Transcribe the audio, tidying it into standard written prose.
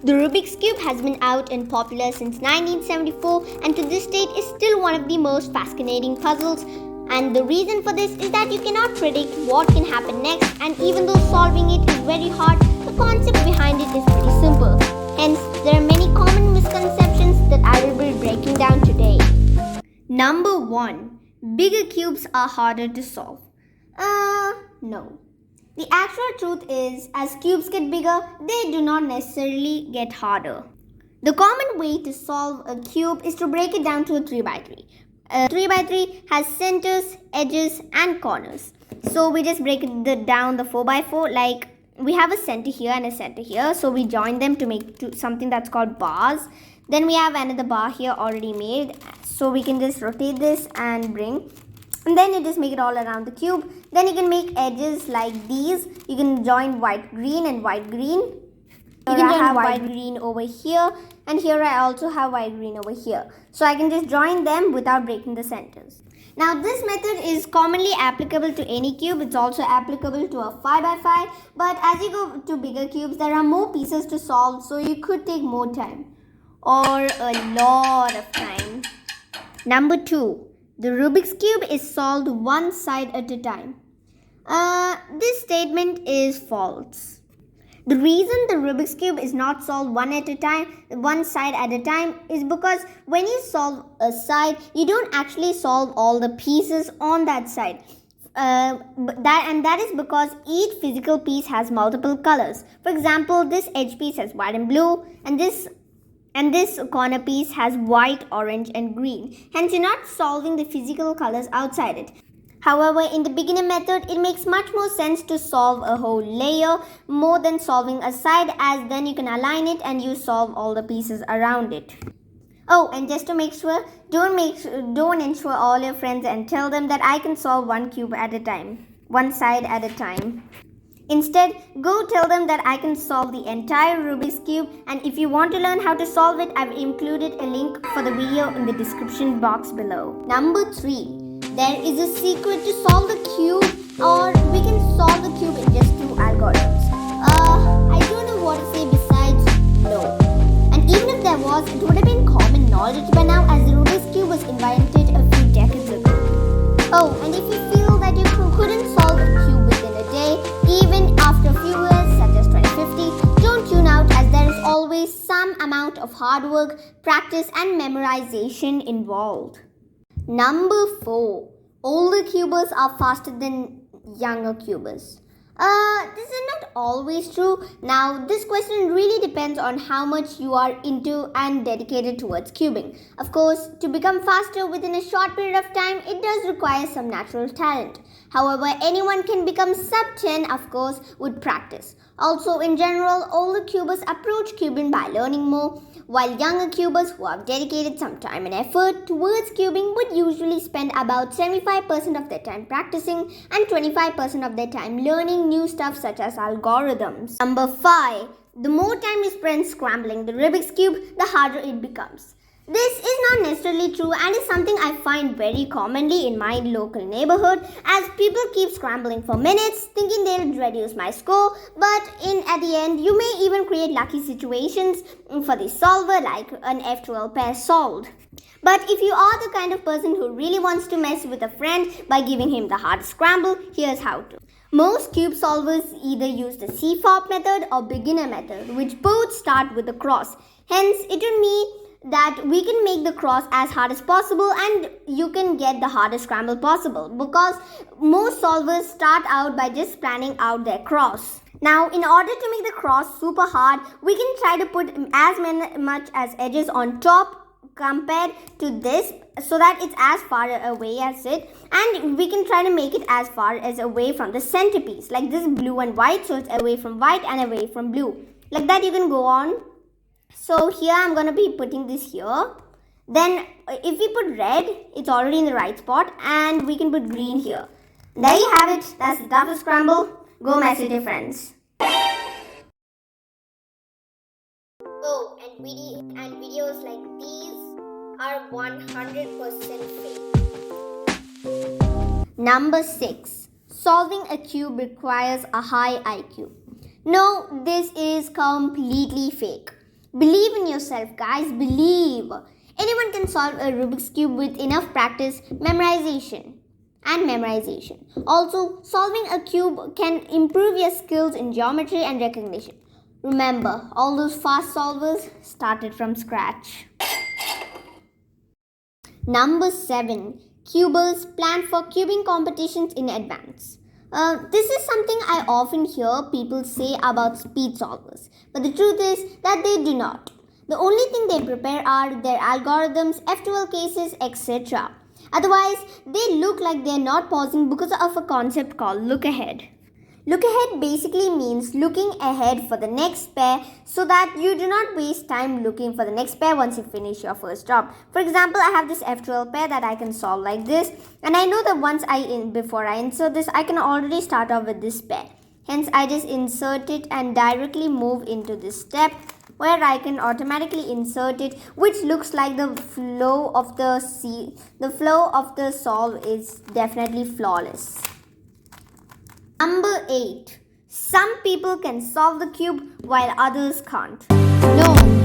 The Rubik's Cube has been out and popular since 1974 and to this date is still one of the most fascinating puzzles. And the reason for this is that you cannot predict what can happen next, and even though solving it is very hard, the concept behind it is pretty simple. Hence, there are many common misconceptions that I will be breaking down today. Number 1. Bigger cubes are harder to solve. No. The actual truth is, as cubes get bigger, they do not necessarily get harder. The common way to solve a cube is to break it down to a 3x3. A 3x3 has centers, edges and corners. So we just break it down the 4x4, like we have a center here and a center here. So we join them to make something that's called bars. Then we have another bar here already made. So we can just rotate this and bring. And then you just make it all around the cube. Then you can make edges like these. You can join white, green and white, green. You can join white, green over here. And here I also have white, green over here. So I can just join them without breaking the centers. Now this method is commonly applicable to any cube. It's also applicable to a 5x5. But as you go to bigger cubes, there are more pieces to solve. So you could take more time. Or a lot of time. Number 2. The Rubik's Cube is solved one side at a time. This statement is false. The reason the Rubik's Cube is not solved one side at a time is because when you solve a side, you don't actually solve all the pieces on that side. That is because each physical piece has multiple colors. For example, this edge piece has white and blue, and this corner piece has white, orange and green. Hence, you're not solving the physical colors outside it. However, in the beginner method, it makes much more sense to solve a whole layer more than solving a side, as then you can align it and you solve all the pieces around it. Oh, and just to make sure, don't ensure all your friends and tell them that I can solve one cube at a time, one side at a time. Instead, go tell them that I can solve the entire Rubik's Cube, and if you want to learn how to solve it, I've included a link for the video in the description box below. Number 3. There is a secret to solve the cube, or we can solve the cube in just 2 algorithms. I don't know what to say besides no. And even if there was, it would have been common knowledge by now, as the Rubik's Cube was invented a few decades ago. Oh, and if you feel that you couldn't solve a cube within a day, even after a few years, such as 2050, don't tune out, as there is always some amount of hard work, practice and memorization involved. Number 4. Older cubers are faster than younger cubers. This is not always true. Now, this question really depends on how much you are into and dedicated towards cubing. Of course, to become faster within a short period of time, it does require some natural talent. However, anyone can become sub 10, of course, with practice. Also, in general, older cubers approach cubing by learning more, while younger cubers who have dedicated some time and effort towards cubing would usually spend about 75% of their time practicing and 25% of their time learning new stuff such as algorithms. Number 5. The more time you spend scrambling the Rubik's Cube, the harder it becomes. This is not necessarily true and is something I find very commonly in my local neighborhood, as people keep scrambling for minutes thinking they'll reduce my score, but at the end you may even create lucky situations for the solver, like an F12 pair solved. But if you are the kind of person who really wants to mess with a friend by giving him the hardest scramble, here's how to. Most cube solvers either use the CFOP method or beginner method, which both start with a cross. Hence, it will mean that we can make the cross as hard as possible and you can get the hardest scramble possible, because most solvers start out by just planning out their cross. Now, in order to make the cross super hard, we can try to put as much as edges on top compared to this, so that it's as far away as it, and we can try to make it as far as away from the centerpiece, like this blue and white, so it's away from white and away from blue. Like that you can go on. So here I'm going to be putting this here. Then if we put red, it's already in the right spot, and we can put green here. There you have it. That's the toughest scramble. Go mess with your friends. Oh, and videos like these are 100% fake. Number 6. Solving a cube requires a high IQ. No, this is completely fake. Believe in yourself, guys. Believe. Anyone can solve a Rubik's Cube with enough practice, memorization. Also, solving a cube can improve your skills in geometry and recognition. Remember, all those fast solvers started from scratch. Number 7. Cubers plan for cubing competitions in advance. This is something I often hear people say about speed solvers, but the truth is that they do not. The only thing they prepare are their algorithms, F12 cases, etc. Otherwise, they look like they are not pausing because of a concept called look ahead. Look ahead basically means looking ahead for the next pair so that you do not waste time looking for the next pair once you finish your first job. For example, I have this F12 pair that I can solve like this, and I know that before I insert this, I can already start off with this pair. Hence, I just insert it and directly move into this step where I can automatically insert it, which looks like the flow of the solve is definitely flawless. Number 8. Some people can solve the cube while others can't. No,